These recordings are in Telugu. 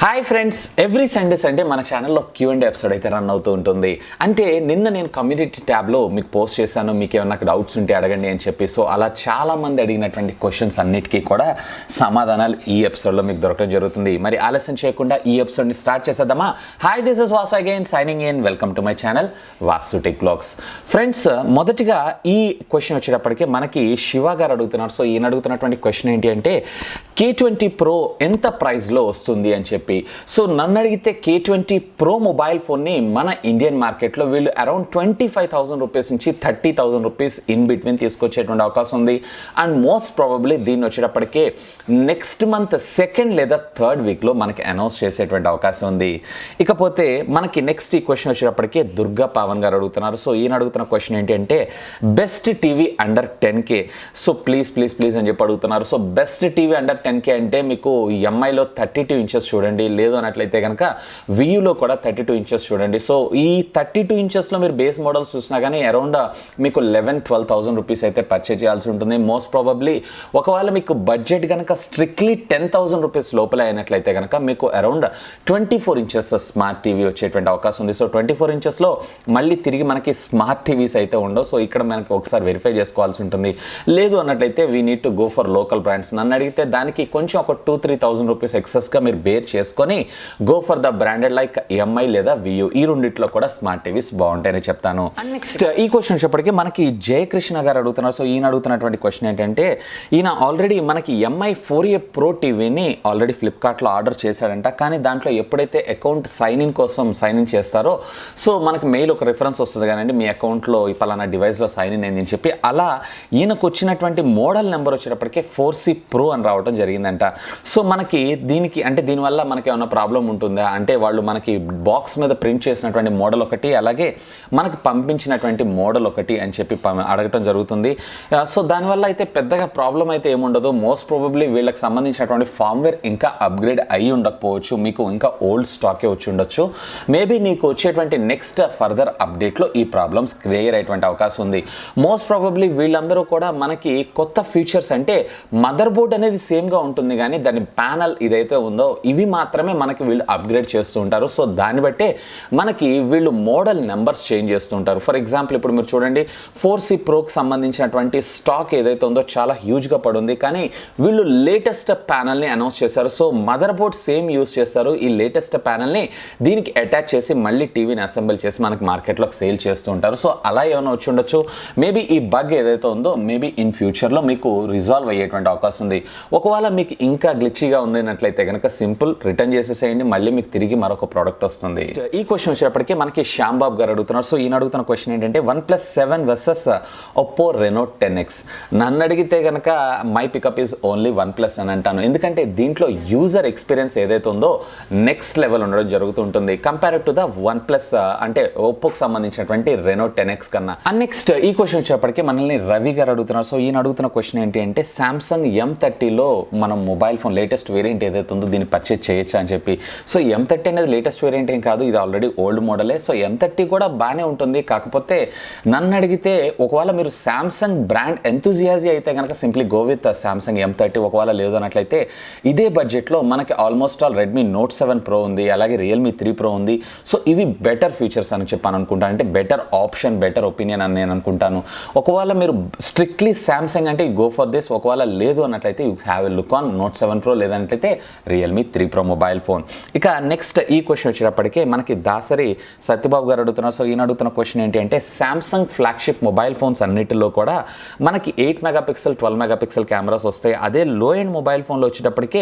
హాయ్ ఫ్రెండ్స్, ఎవ్రీ సండే మన ఛానల్లో Q&A ఎపిసోడ్ అయితే రన్ అవుతూ ఉంటుంది. అంటే నిన్న నేను కమ్యూనిటీ ట్యాబ్లో మీకు పోస్ట్ చేశాను, మీకు ఏమైనా డౌట్స్ ఉంటే అడగండి అని చెప్పి. సో అలా చాలామంది అడిగినటువంటి క్వశ్చన్స్ అన్నిటికీ కూడా సమాధానాలు ఈ ఎపిసోడ్లో మీకు దొరకడం జరుగుతుంది. మరి ఆలస్యం చేయకుండా ఈ ఎపిసోడ్ని స్టార్ట్ చేసేద్దామా? Hi, this is Vaasu again signing in. Welcome to my channel VaasuTechVlogs. Friends, మొదటిగా ఈ క్వశ్చన్ వచ్చేటప్పటికి మనకి శివ గారు అడుగుతున్నారు. సో ఈయన అడుగుతున్నటువంటి క్వశ్చన్ ఏంటి అంటే K20 Pro ఎంత ప్రైస్లో వస్తుంది అని చెప్పి. సో నన్ను అడిగితే K20 Pro మొబైల్ ఫోన్ని మన ఇండియన్ మార్కెట్లో వీళ్ళు అరౌండ్ 25,000 రూపీస్ నుంచి 30,000 రూపీస్ ఇన్ బిట్వీన్ తీసుకొచ్చేటువంటి అవకాశం ఉంది. అండ్ మోస్ట్ ప్రాబబ్లీ దీన్ని వచ్చేటప్పటికే నెక్స్ట్ మంత్ సెకండ్ లేదా థర్డ్ వీక్లో మనకి అనౌన్స్ చేసేటువంటి అవకాశం ఉంది. ఇకపోతే మనకి నెక్స్ట్ ఈ క్వశ్చన్ వచ్చేటప్పటికే దుర్గా పవన్ గారు అడుగుతున్నారు. సో ఈయన అడుగుతున్న క్వశ్చన్ ఏంటి అంటే best TV under 10K. So please అని చెప్పి అడుగుతున్నారు. So best TV under 10K అంటే మీకు ఎంఐలో 32 ఇంచెస్ చూడండి, లేదు అన్నట్లయితే కనుక వియూలో కూడా 32 ఇంచెస్ చూడండి. సో ఈ 32 ఇంచెస్లో మీరు బేస్ మోడల్స్ చూసినా కానీ అరౌండ్ మీకు 11,000-12,000 రూపీస్ అయితే పర్చేజ్ చేయాల్సి ఉంటుంది. మోస్ట్ ప్రాబబ్లీ ఒకవేళ మీకు బడ్జెట్ కనుక స్ట్రిక్ట్లీ 10,000 రూపీస్ లోపల అయినట్లయితే కనుక మీకు అరౌండ్ 24 ఇంచెస్ స్మార్ట్ టీవీ వచ్చేటువంటి అవకాశం ఉంది. సో 24 ఇంచెస్లో మళ్ళీ తిరిగి మనకి స్మార్ట్ టీవీస్ అయితే ఉండవు. సో ఇక్కడ మనకి ఒకసారి వెరిఫై చేసుకోవాల్సి ఉంటుంది. లేదు అన్నట్లయితే we need to go for local brands. నన్ను అడిగితే దానికి కొంచెం ఒక 2,000-3,000 రూపీస్ ఎక్సెస్గా మీరు బేర్ చేసుకొని go for the branded like MI లేదా వియూ. ఈ రెండిట్లో కూడా స్మార్ట్ టీవీస్ బాగుంటాయని చెప్తాను. నెక్స్ట్ ఈ క్వశ్చన్ వచ్చేప్పటికీ మనకి జయకృష్ణ గారు అడుగుతున్నారు. సో ఈయన అడుగుతున్నటువంటి క్వశ్చన్ ఏంటంటే ఈయన ఆల్రెడీ మనకి ఎంఐ 4A Pro టీవీని ఆల్రెడీ ఫ్లిప్కార్ట్లో ఆర్డర్ చేశాడంట. కానీ దాంట్లో ఎప్పుడైతే అకౌంట్ సైన్ ఇన్ చేస్తారో సో మనకి మెయిల్ ఒక రిఫరెన్స్ వస్తుంది కానీ మీ అకౌంట్లో ఈ పలానా డివైస్లో సైన్ ఇన్ అయింది అని చెప్పి. అలా ఈయనకు వచ్చినటువంటి మోడల్ నెంబర్ వచ్చేటప్పటికే 4C Pro అని రావడం జరిగిందంట. సో మనకి దీనికి అంటే దీనివల్ల మనకి ఏమైనా ప్రాబ్లం ఉంటుందా అంటే వాళ్ళు మనకి బాక్స్ మీద ప్రింట్ చేసినటువంటి మోడల్ ఒకటి, అలాగే మనకి పంపించినటువంటి మోడల్ ఒకటి అని చెప్పి అడగటం జరుగుతుంది. సో దానివల్ల అయితే పెద్దగా ప్రాబ్లం అయితే ఏముండదు. మోస్ట్ ప్రాబబ్లీ వీళ్ళకి సంబంధించినటువంటి ఫార్మ్వేర్ ఇంకా అప్గ్రేడ్ అయ్యి ఉండకపోవచ్చు, మీకు ఇంకా ఓల్డ్ స్టాకే వచ్చి ఉండొచ్చు. మేబీ నీకు వచ్చేటువంటి నెక్స్ట్ ఫర్దర్ అప్డేట్లో ఈ ప్రాబ్లమ్స్ క్లియర్ అయ్యేటువంటి అవకాశం ఉంది. మోస్ట్ ప్రాబబ్లీ వీళ్ళందరూ కూడా మనకి కొత్త ఫీచర్స్ అంటే మదర్ బోర్డ్ అనేది సేమ్గా ఉంటుంది కానీ దాని ప్యానల్ ఇదైతే ఉందో ఇవి మాత్రమే మనకి వీళ్ళు అప్గ్రేడ్ చేస్తూ ఉంటారు. సో దాన్ని బట్టే మనకి వీళ్ళు మోడల్ నెంబర్స్ చేంజ్ చేస్తూ ఉంటారు. ఫర్ ఎగ్జాంపుల్ ఇప్పుడు మీరు చూడండి 4C Proకి సంబంధించినటువంటి స్టాక్ ఏదైతే ఉందో చాలా హ్యూజ్గా పడుంది, కానీ వీళ్ళు లేటెస్ట్ ప్యానల్ని అనౌన్స్ చేశారు. So mother board same use చేస్తారు. ఈ లేటెస్ట్ ప్యానల్ని దీనికి అటాచ్ చేసి మళ్ళీ టీవీని అసెంబుల్ చేసి మనకి మార్కెట్లోకి సేల్ చేస్తూ ఉంటారు. సో అలా ఏమైనా వచ్చి ఉండొచ్చు. మేబీ ఈ బగ్ ఏదైతే ఉందో మేబీ ఇన్ ఫ్యూచర్లో మీకు రిజాల్వ్ అయ్యేటువంటి అవకాశం ఉంది. ఒకవేళ మీకు ఇంకా గ్లిచ్గా ఉన్నట్లయితే కనుక సింపుల్ రిటర్న్ చేసేసేయండి, మళ్ళీ మీకు తిరిగి మరొక ప్రోడక్ట్ వస్తుంది. ఈ క్వశ్చన్ వచ్చేటప్పటికి మనకి శ్యాంబాబు గారు అడుగుతున్నారు. సో ఈయన అడుగుతున్న క్వశ్చన్ ఏంటంటే OnePlus 7 versus Oppo Reno 10X. నన్ను అడిగితే కనుక my pickup is only OnePlus అని అంటాను. ఎందుకంటే దీంట్లో యూజర్ ఎక్స్పీరియన్స్ ఏదైతే ఉందో నెక్స్ట్ లెవెల్ ఉండడం జరుగుతుంటుంది కంపేర్ టు ద OnePlus అంటే ఒప్పోకి సంబంధించినటువంటి Reno 10X కన్నా. అండ్ నెక్స్ట్ ఈ క్వశ్చన్ వచ్చేటప్పటికి మనల్ని రవి గారు అడుగుతున్నారు. సో ఈయన అడుగుతున్న క్వశ్చన్ ఏంటి అంటే సామ్సంగ్ M30లో మనం మొబైల్ ఫోన్ లేటెస్ట్ వేరియంట్ ఏదైతే ఉందో దీన్ని పర్చేజ్ చేయొచ్చా అని చెప్పి. సో M30 అనేది లేటెస్ట్ వేరియంట్ ఏం కాదు, ఇది ఆల్రెడీ ఓల్డ్ మోడలే. సో M30 కూడా బాగానే ఉంటుంది. కాకపోతే నన్ను అడిగితే ఒకవేళ మీరు సామ్సంగ్ బ్రాండ్ ఎంతూజియాజీ అయితే కనుక simply go with Samsung M30. ఒకవేళ లేదు అన్నట్లయితే ఇదే బడ్జెట్లో మనకి almost all Redmi Note 7 Pro ఉంది, అలాగే Realme 3 Pro ఉంది. సో ఇవి బెటర్ ఫీచర్స్ అని చెప్పాను అనుకుంటాను. అంటే బెటర్ ఆప్షన్, బెటర్ ఒపీనియన్ అని నేను అనుకుంటాను. ఒకవేళ మీరు స్ట్రిక్ట్లీ సామ్సంగ్ అంటే గో ఫర్ దిస్. ఒకవేళ లేదు అన్నట్లయితే you have a look on Note 7 Pro లేదంటే Realme 3 Pro మొబైల్ ఫోన్. ఇక నెక్స్ట్ ఈ క్వశ్చన్ వచ్చేటప్పటికే మనకి దాసరి సత్యబాబు గారు అడుగుతున్నారు. సో ఈయన అడుగుతున్న క్వశ్చన్ ఏంటి అంటే సామ్సంగ్ ఫ్లాగ్షిప్ మొబైల్ ఫోన్స్ అన్నిటిలో కూడా మనకి 8 మెగాపిక్సెల్ 12 మెగాపిక్సెల్ కెమెరాస్ వస్తాయి. అదే లో ఎండ్ మొబైల్ ఫోన్లో వచ్చేటప్పటికే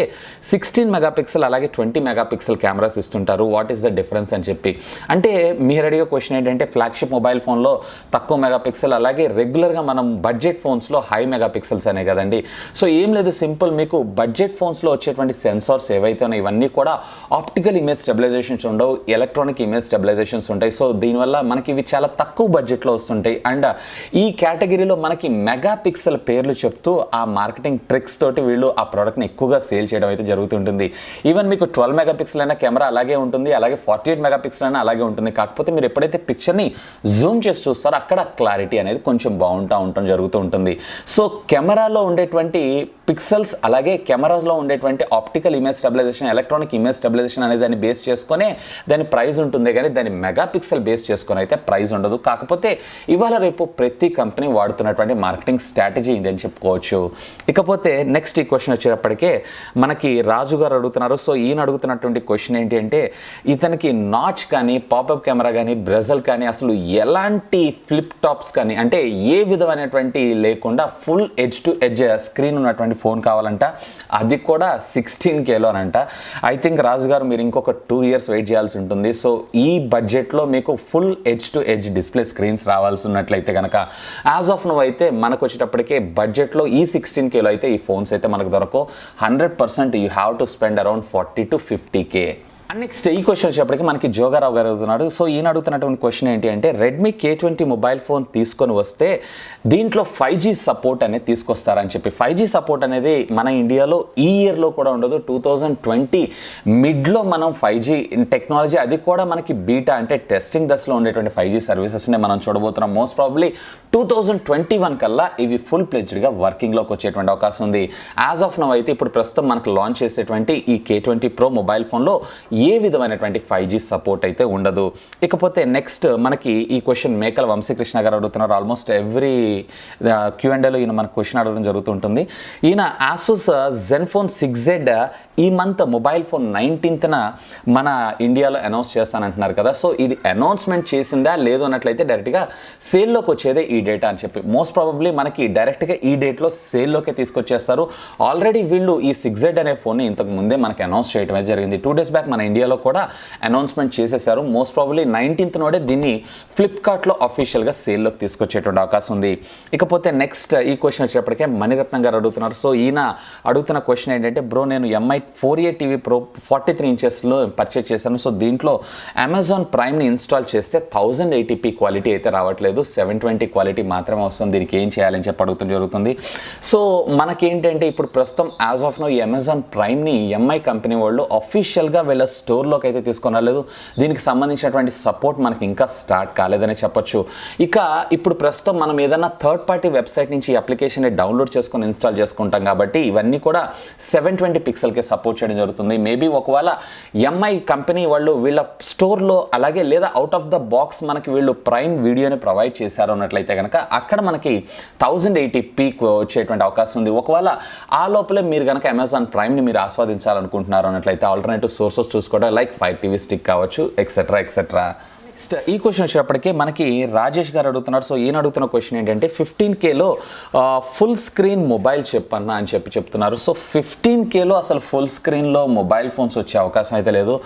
16 మెగాపిక్సెల్ అలాగే 20 మెగాపిక్సెల్ కెమెరాస్ ఇస్తుంటారు. వాట్ ఈస్ ద డిఫరెన్స్ అని చెప్పి. అంటే మీరు అడిగే క్వశ్చన్ ఏంటంటే ఫ్లాగ్షిప్ మొబైల్ ఫోన్లో తక్కువ మెగాపిక్సెల్, అలాగే రెగ్యులర్గా మనం బడ్జెట్ ఫోన్స్లో హై మెగాపిక్సెల్స్ అనే కదండి. సో ఏం లేదు, సింపుల్ మీకు బడ్జెట్ ఫోన్స్లో వచ్చేటువంటి సెన్సార్స్ ఏవైతే ఉన్నాయో ఇవన్నీ కూడా ఆప్టికల్ ఇమేజ్ స్టెబిలైజేషన్స్ ఉండవు, ఎలక్ట్రానిక్ ఇమేజ్ స్టెబిలైజేషన్స్ ఉంటాయి. సో దీనివల్ల మనకి ఇవి చాలా తక్కువ బడ్జెట్లో వస్తుంటాయి. అండ్ ఈ కేటగిరీలో మనకి మెగా పిక్సెల్ పేర్లు చెప్తూ ఆ మార్కెటింగ్ ట్రిక్స్ తోటి వీళ్ళు ఆ ప్రోడక్ట్ని ఎక్కువగా సేల్ చేయడం అయితే జరుగుతుంటుంది. ఈవెన్ మీకు 12 మెగాపిక్సెల్ అయినా కెమెరా అలాగే ఉంటుంది, అలాగే 48 మెగాపిక్సెల్ అయినా అలాగే ఉంటుంది. కాకపోతే మీరు ఎప్పుడైతే పిక్చర్ని జూమ్ చేసి చూస్తారో అక్కడ క్లారిటీ అనేది కొంచెం ఉండటం జరుగుతూ ఉంటుంది. సో కెమెరాలో ఉండేటువంటి పిక్సెల్స్ అలాగే కెమెరాస్లో ఉండేటువంటి optical image stabilisation electronic image stabilisation అనేది దాన్ని బేస్ చేసుకునే దాని ప్రైస్ ఉంటుంది, కానీ దాని మెగా పిక్సెల్ బేస్ చేసుకొని అయితే ప్రైస్ ఉండదు. కాకపోతే ఇవాళ రేపు ప్రతి కంపెనీ వాడుతున్నటువంటి మార్కెటింగ్ స్ట్రాటజీ ఇదని చెప్పుకోవచ్చు. ఇకపోతే నెక్స్ట్ ఈ క్వశ్చన్ వచ్చేటప్పటికే మనకి రాజు గారు అడుగుతున్నారు. సో ఈయన అడుగుతున్నటువంటి క్వశ్చన్ ఏంటి అంటే, ఇతనికి నాచ్ కానీ పాపప్ కెమెరా కానీ బ్రెజల్ కానీ అసలు ఎలాంటి ఫ్లిప్ టాప్స్ కానీ అంటే ఏ విధమైనటువంటి లేకుండా full edge to edge screen ఉన్నటువంటి ఫోన్ కావాలంట, అది కూడా 16Kలో అనంట. ఐ థింక్ రాజు గారు మీరు ఇంకొక 2 years వెయిట్ చేయాల్సి ఉంటుంది. సో ఈ బడ్జెట్లో మీకు full edge to edge display screens రావాల్సి ఉన్నట్లయితే కనుక యాజ్ ఆఫ్ నో అయితే మనకు వచ్చేటప్పటికే బడ్జెట్లో ఈ 16Kలో అయితే ఈ ఫోన్స్ అయితే మనకు దొరకవు. 100% you have to spend around 40 to 50K. Next ఈ క్వశ్చన్ వచ్చేప్పటికి మనకి జోగారావు గారు అడుగుతున్నాడు. సో ఈయన అడుగుతున్నటువంటి క్వశ్చన్ ఏంటి అంటే, Redmi K20 మొబైల్ ఫోన్ తీసుకొని వస్తే దీంట్లో 5G సపోర్ట్ అనేది తీసుకొస్తారని చెప్పి. 5G సపోర్ట్ అనేది మన ఇండియాలో ఈ ఇయర్లో కూడా ఉండదు. 2020 మిడ్లో మనం 5G టెక్నాలజీ, అది కూడా మనకి బీటా అంటే టెస్టింగ్ దశలో ఉండేటువంటి 5G సర్వీసెస్ని మనం చూడబోతున్నాం. మోస్ట్ ప్రాబబ్లీ 2021 కల్లా ఇవి ఫుల్ ప్లెజ్డ్గా వర్కింగ్లోకి వచ్చేటువంటి అవకాశం ఉంది. యాజ్ ఆఫ్ నౌ అయితే ఇప్పుడు ప్రస్తుతం మనకు లాంచ్ చేసేటువంటి ఈ K20 Pro మొబైల్ ఫోన్లో ఏ విధమైనటువంటి 5G సపోర్ట్ అయితే ఉండదు. ఇకపోతే నెక్స్ట్ మనకి ఈ క్వశ్చన్ మేకల వంశీకృష్ణ గారు అడుగుతున్నారు. ఆల్మోస్ట్ ఎవ్రీ Q&Aలో ఈయన మనకు క్వశ్చన్ అడగడం జరుగుతుంటుంది. ఈయన ఆసూస్ జెన్ఫోన్ 6Z ఈ మంత్ మొబైల్ ఫోన్ 19th మన ఇండియాలో అనౌన్స్ చేస్తానంటున్నారు కదా. సో ఇది అనౌన్స్మెంట్ చేసిందా లేదు అన్నట్లయితే డైరెక్ట్గా సేల్లోకి వచ్చేదే ఈ డేటా అని చెప్పి. మోస్ట్ ప్రాబబ్లీ మనకి డైరెక్ట్గా ఈ డేట్లో సేల్లోకి తీసుకొచ్చేస్తారు. ఆల్రెడీ వీళ్ళు ఈ 6Z అనే ఫోన్ని ఇంతకు ముందే మనకి అనౌన్స్ చేయడం అయితే జరిగింది. 2 days బ్యాక్ మన ఇండియాలో కూడా అనౌన్స్మెంట్ చేసేసారు. మోస్ట్ ప్రాబబ్లీ 19th నోడే దీన్ని ఫ్లిప్కార్ట్లో అఫీషియల్గా సేల్లోకి తీసుకొచ్చేటువంటి అవకాశం ఉంది. ఇకపోతే నెక్స్ట్ ఈ క్వశ్చన్ వచ్చేటప్పటికే మణిరత్నం గారు అడుగుతున్నారు. సో ఈయన అడుగుతున్న క్వశ్చన్ ఏంటంటే, బ్రో నేను MI 4A TV Pro 43 inchesలో purchase చేశాను. సో దీంట్లో అమెజాన్ ప్రైమ్ని ఇన్స్టాల్ చేస్తే 1080p క్వాలిటీ అయితే రావట్లేదు, 720 క్వాలిటీ మాత్రమే వస్తుంది. దీనికి ఏం చేయాలని చెప్పి అడుగుతుంది జరుగుతుంది. సో మనకేంటంటే ఇప్పుడు ప్రస్తుతం యాజ్ ఆఫ్ నో ఈ అమెజాన్ ప్రైమ్ని MI కంపెనీ వాళ్ళు అఫీషియల్గా వీళ్ళ స్టోర్లోకి అయితే తీసుకొని రాలేదు. దీనికి సంబంధించినటువంటి సపోర్ట్ మనకి ఇంకా స్టార్ట్ కాలేదనే చెప్పొచ్చు. ఇక ఇప్పుడు ప్రస్తుతం మనం ఏదైనా థర్డ్ పార్టీ వెబ్సైట్ నుంచి ఈ అప్లికేషన్ని డౌన్లోడ్ చేసుకొని ఇన్స్టాల్ చేసుకుంటాం కాబట్టి ఇవన్నీ కూడా 720 పిక్సెల్కి సపోర్ట్ చేయడం జరుగుతుంది. మేబీ ఒకవేళ MI కంపెనీ వాళ్ళు వీళ్ళ స్టోర్లో అలాగే లేదా అవుట్ ఆఫ్ ద బాక్స్ మనకి వీళ్ళు ప్రైమ్ వీడియోని ప్రొవైడ్ చేశారు అన్నట్లయితే కనుక అక్కడ మనకి 1080p వచ్చేటువంటి అవకాశం ఉంది. ఒకవేళ ఆ లోపలే మీరు కనుక అమెజాన్ ప్రైమ్ని మీరు ఆస్వాదించాలనుకుంటున్నారు అన్నట్లయితే ఆల్టర్నేటివ్ సోర్సెస్ చూసుకోవడం లైక్ 5TV స్టిక్ కావచ్చు, ఎక్సెట్రా ఎక్సెట్రా. నెక్స్ట్ ఈ క్వశ్చన్ వచ్చేటప్పటికే మనకి రాజేష్ గారు అడుగుతున్నారు. సో ఈయన అడుగుతున్న క్వశ్చన్ ఏంటంటే 15Kలో ఫుల్ స్క్రీన్ మొబైల్ చెప్పన్నా అని చెప్తున్నారు. సో 15Kలో అసలు ఫుల్ స్క్రీన్లో మొబైల్ ఫోన్స్ వచ్చే అవకాశం అయితే లేదు.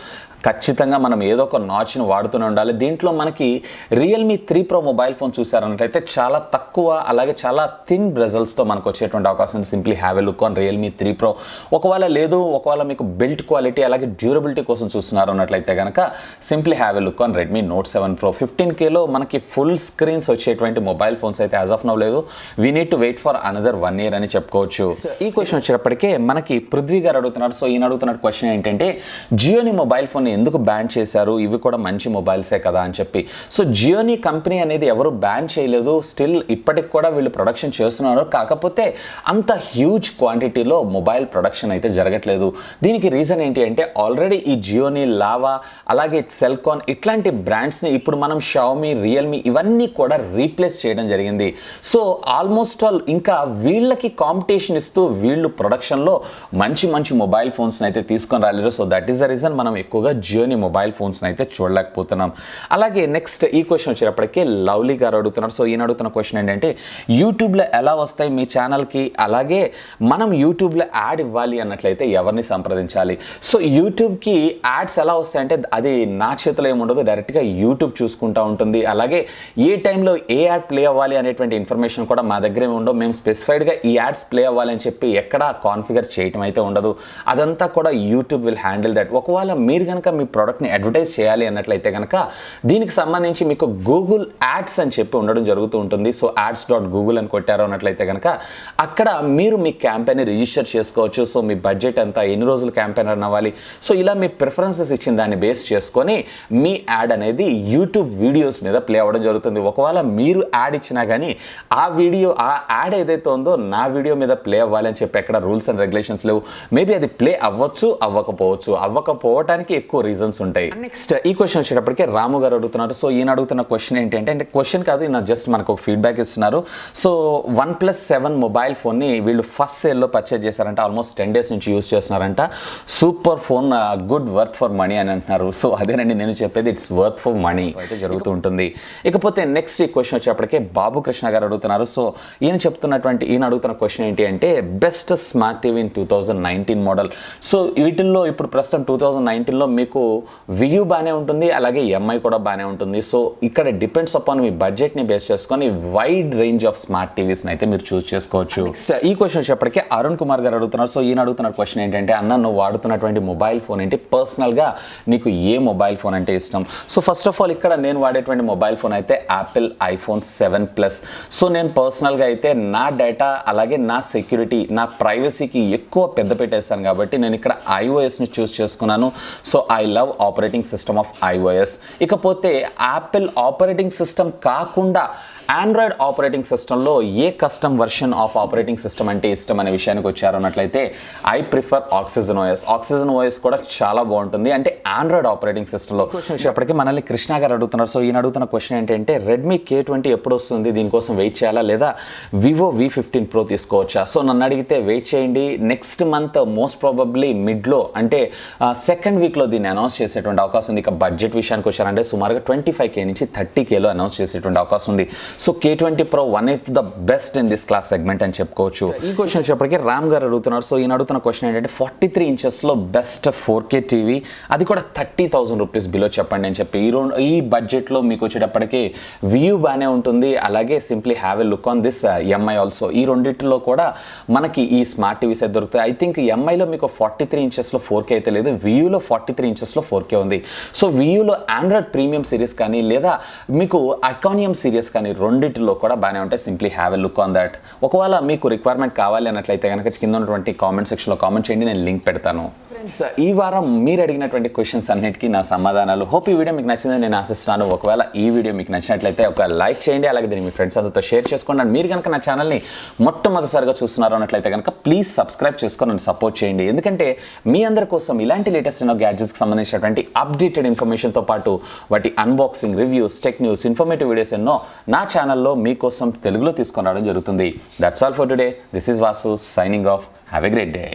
ఖచ్చితంగా మనం ఏదో ఒక నాచ్ని వాడుతూనే ఉండాలి. దీంట్లో మనకి Realme 3 Pro మొబైల్ ఫోన్ చూసారన్నట్లయితే చాలా తక్కువ అలాగే చాలా థిన్ బ్రెజల్స్తో మనకు వచ్చేటువంటి అవకాశం. Simply have a look on Realme 3 Pro. ఒకవేళ మీకు బిల్ట్ క్వాలిటీ అలాగే డ్యూరబిలిటీ కోసం చూస్తున్నారు అన్నట్లయితే కనుక simply have a look on Redmi Note 7 Pro. 15Kలో మనకి ఫుల్ స్క్రీన్స్ వచ్చేటువంటి మొబైల్ ఫోన్స్ అయితే యాజ్ ఆఫ్ నౌ లేదు. We need to wait for another 1 year అని చెప్పుకోవచ్చు. ఈ క్వశ్చన్ వచ్చేటప్పటికే మనకి పృథ్వీ గారు అడుగుతున్నారు. సో ఈయన అడుగుతున్న క్వశ్చన్ ఏంటంటే, జియోని మొబైల్ ఫోన్ ఎందుకు బ్యాన్ చేశారు, ఇవి కూడా మంచి మొబైల్సే కదా అని చెప్పి. సో జియోని కంపెనీ అనేది ఎవరు బ్యాన్ చేయలేదు, స్టిల్ ఇప్పటికి కూడా వీళ్ళు ప్రొడక్షన్ చేస్తున్నారు. కాకపోతే అంత హ్యూజ్ క్వాంటిటీలో మొబైల్ ప్రొడక్షన్ అయితే జరగట్లేదు. దీనికి రీజన్ ఏంటి అంటే ఆల్రెడీ ఈ జియోని, లావా అలాగే సెల్కాన్ ఇట్లాంటి బ్రాండ్స్ని ఇప్పుడు మనం షావమీ, రియల్మీ ఇవన్నీ కూడా రీప్లేస్ చేయడం జరిగింది. సో ఆల్మోస్ట్ ఆల్ ఇంకా వీళ్ళకి కాంపిటీషన్ ఇస్తూ వీళ్ళు ప్రొడక్షన్లో మంచి మొబైల్ ఫోన్స్ని అయితే తీసుకొని రాలేరు. So that is the reason మనం ఎక్కువగా జియోని మొబైల్ ఫోన్స్ని అయితే చూడలేకపోతున్నాం. అలాగే నెక్స్ట్ ఈ క్వశ్చన్ వచ్చేటప్పటికే లవ్లీ గారు అడుగుతున్నారు. సో ఈయన అడుగుతున్న క్వశ్చన్ ఏంటంటే, యూట్యూబ్లో ఎలా వస్తాయి మీ ఛానల్కి, అలాగే మనం యూట్యూబ్లో యాడ్ ఇవ్వాలి అన్నట్లయితే ఎవరిని సంప్రదించాలి? సో యూట్యూబ్కి యాడ్స్ ఎలా వస్తాయంటే అది నా చేతిలో ఏముండదు, డైరెక్ట్గా యూట్యూబ్ చూసుకుంటూ ఉంటుంది. అలాగే ఏ టైంలో ఏ యాడ్ ప్లే అవ్వాలి అనేటువంటి ఇన్ఫర్మేషన్ కూడా మా దగ్గర ఉండవు. మేము స్పెసిఫైడ్గా ఈ యాడ్స్ ప్లే అవ్వాలి అని చెప్పి ఎక్కడా కాన్ఫిగర్ చేయటం అయితే ఉండదు. అదంతా కూడా యూట్యూబ్ విల్ హ్యాండిల్ దట్. ఒకవేళ మీరు కనుక కనుక మీ ప్రోడక్ట్ని అడ్వర్టైజ్ చేయాలి అన్నట్లయితే కనుక దీనికి సంబంధించి మీకు గూగుల్ యాడ్స్ అని చెప్పి ఉండడం జరుగుతూ ఉంటుంది. సో ads.google అని కొట్టారు అన్నట్లయితే కనుక అక్కడ మీరు మీ క్యాంపెయిన్ రిజిస్టర్ చేసుకోవచ్చు. సో మీ బడ్జెట్ ఎంత, ఎన్ని రోజులు క్యాంపెయిన్ రన్ అవ్వాలి, సో ఇలా మీ ప్రిఫరెన్సెస్ ఇచ్చిన దాన్ని బేస్ చేసుకొని మీ యాడ్ అనేది యూట్యూబ్ వీడియోస్ మీద ప్లే అవ్వడం జరుగుతుంది. ఒకవేళ మీరు యాడ్ ఇచ్చినా కానీ ఆ యాడ్ ఏదైతే ఉందో నా వీడియో మీద ప్లే అవ్వాలి అని చెప్పి ఎక్కడ రూల్స్ అండ్ రెగ్యులేషన్స్ లేవు. మేబీ అది ప్లే అవ్వచ్చు, అవ్వకపోవటానికి ఎక్కువ రీజన్స్ ఉంటాయి. నెక్స్ట్ ఈ క్వశ్చన్ వచ్చేటప్పటికే రాము గారు అడుగుతున్నారు. సో ఈయన అడుగుతున్న క్వశ్చన్ ఏంటంటే, అంటే క్వశ్చన్ కాదు, ఈయన జస్ట్ మనకు ఒక ఫీడ్బ్యాక్ ఇస్తున్నారు. సో OnePlus 7 మొబైల్ ఫోన్ని వీళ్ళు ఫస్ట్ సేల్లో పర్చేజ్ చేశారంట. ఆల్మోస్ట్ 10 days నుంచి యూస్ చేస్తున్నారంట. Super phone, good worth for money అని అంటున్నారు. సో అదేనండి నేను చెప్పేది, ఇట్స్ వర్త్ ఫర్ మనీ అయితే జరుగుతూ ఉంటుంది. ఇకపోతే నెక్స్ట్ ఈ క్వశ్చన్ వచ్చేటప్పటికే బాబు కృష్ణ గారు అడుగుతున్నారు. సో ఈయన అడుగుతున్న క్వశ్చన్ ఏంటి అంటే, best smart TV in 2019 model. So వీటిల్లో ఇప్పుడు ప్రస్తుతం 2019లో మీకు వ్యూ బాగానే ఉంటుంది, అలాగే ఎంఐ కూడా బాగానే ఉంటుంది. సో ఇక్కడ డిపెండ్స్ అపాన్ మీ బడ్జెట్ని బేస్ చేసుకొని వైడ్ రేంజ్ ఆఫ్ స్మార్ట్ టీవీస్ని అయితే మీరు చూస్ చేసుకోవచ్చు. నెక్స్ట్ ఈ క్వశ్చన్ వచ్చేప్పటికే అరుణ్ కుమార్ గారు అడుగుతున్నారు. సో ఈయన అడుగుతున్న క్వశ్చన్ ఏంటంటే, అన్న నువ్వు వాడుతున్నటువంటి మొబైల్ ఫోన్ ఏంటి, పర్సనల్గా నీకు ఏ మొబైల్ ఫోన్ అంటే ఇష్టం? సో ఫస్ట్ ఆఫ్ ఆల్ ఇక్కడ నేను వాడేటువంటి మొబైల్ ఫోన్ అయితే యాపిల్ iPhone 7 Plus. సో నేను పర్సనల్గా అయితే నా డేటా అలాగే నా సెక్యూరిటీ, నా ప్రైవసీకి ఎక్కువ పెద్ద పెట్టేస్తాను కాబట్టి నేను ఇక్కడ iOSని చూస్ చేసుకున్నాను. So I love operating system of iOS. ఇకపోతే యాపిల్ ఆపరేటింగ్ సిస్టమ్ కాకుండా ఆండ్రాయిడ్ ఆపరేటింగ్ సిస్టంలో ఏ custom version of operating system అంటే ఇష్టం అనే విషయానికి వచ్చారు అన్నట్లయితే ఐ ప్రిఫర్ ఆక్సిజన్ ఓఎస్ కూడా చాలా బాగుంటుంది, అంటే ఆండ్రాయిడ్ ఆపరేటింగ్ సిస్టంలో. క్వశ్చన్ వచ్చేప్పటికీ మనల్ని కృష్ణ గారు అడుగుతున్నారు. సో ఈయన అడుగుతున్న క్వశ్చన్ ఏంటంటే, Redmi K20 ఎప్పుడు వస్తుంది, దీనికోసం వెయిట్ చేయాలా లేదా Vivo V15 Pro తీసుకోవచ్చా? సో నన్ను అడిగితే వెయిట్ చేయండి, నెక్స్ట్ మంత్ మోస్ట్ ప్రాబబ్లీ మిడ్లో అంటే సెకండ్ వీక్లో దీన్ని అనౌన్స్ చేసేటువంటి అవకాశం ఉంది. ఇక బడ్జెట్ విషయానికి వచ్చారంటే సుమారుగా 25K నుంచి 30Kలో అనౌన్స్ చేసేటువంటి అవకాశం ఉంది. So K20 Pro one of the best in this class segment అని చెప్పుకోవచ్చు. ఈ క్వశ్చన్ వచ్చేప్పటికీ రామ్ గారు అడుగుతున్నారు. సో ఈయన అడుగుతున్న క్వశ్చన్ ఏంటంటే, 43 inchesలో బెస్ట్ 4K టీవీ, అది కూడా 30,000 రూపీస్ బిలో చెప్పండి అని చెప్పి. ఈ బడ్జెట్లో మీకు వచ్చేటప్పటికి వ్యూ బాగానే ఉంటుంది, అలాగే simply have a look on this MI also. ఈ రెండింటిలో కూడా మనకి ఈ స్మార్ట్ టీవీస్ అయితే దొరుకుతాయి. ఐ థింక్ ఎంఐలో మీకు 43 inchesలో 4K అయితే లేదు, వ్యూలో 43 inchesలో 4K ఉంది. సో వ్యూలో ఆండ్రాయిడ్ ప్రీమియం సిరీస్ కానీ లేదా మీకు అకానియం సిరీస్ కానీ రెండిటిలో కూడా బాగానే ఉంటాయి. Simply have a look on that. ఒకవేళ మీకు రిక్వైర్మెంట్ కావాలి అన్నట్లయితే కనుక కింద ఉన్నటువంటి కామెంట్ సెక్షన్లో కామెంట్ చేయండి, నేను లింక్ పెడతాను. ఫ్రెండ్స్, ఈ వారం మీరు అడిగినటువంటి క్వశ్చన్స్ అన్నిటికీ నా సమాధానాలు. హోప్ ఈ వీడియో మీకు నచ్చిందని నేను ఆశిస్తున్నాను. ఒకవేళ ఈ వీడియో మీకు నచ్చినట్లయితే ఒక లైక్ చేయండి, అలాగే దీన్ని మీ ఫ్రెండ్స్ అందరితో షేర్ చేసుకోండి. అండ్ మీరు కనుక నా ఛానల్ని మొట్టమొదటిసారిగా చూస్తున్నారు అన్నట్లయితే కనుక ప్లీజ్ సబ్స్క్రైబ్ చేసుకొని నన్ను సపోర్ట్ చేయండి. ఎందుకంటే మీ అందరి కోసం ఇలాంటి లేటెస్ట్ గ్యాడ్జెట్స్కి సంబంధించినటువంటి అప్డేటెడ్ ఇన్ఫర్మేషన్తో పాటు వాటి unboxing, reviews, tech news, informative videos ఎన్నో నా ఛానల్లో మీకోసం తెలుగులో తీసుకొని రావడం జరుగుతుంది. That's all for today. This is Vasu signing off. Have a great day.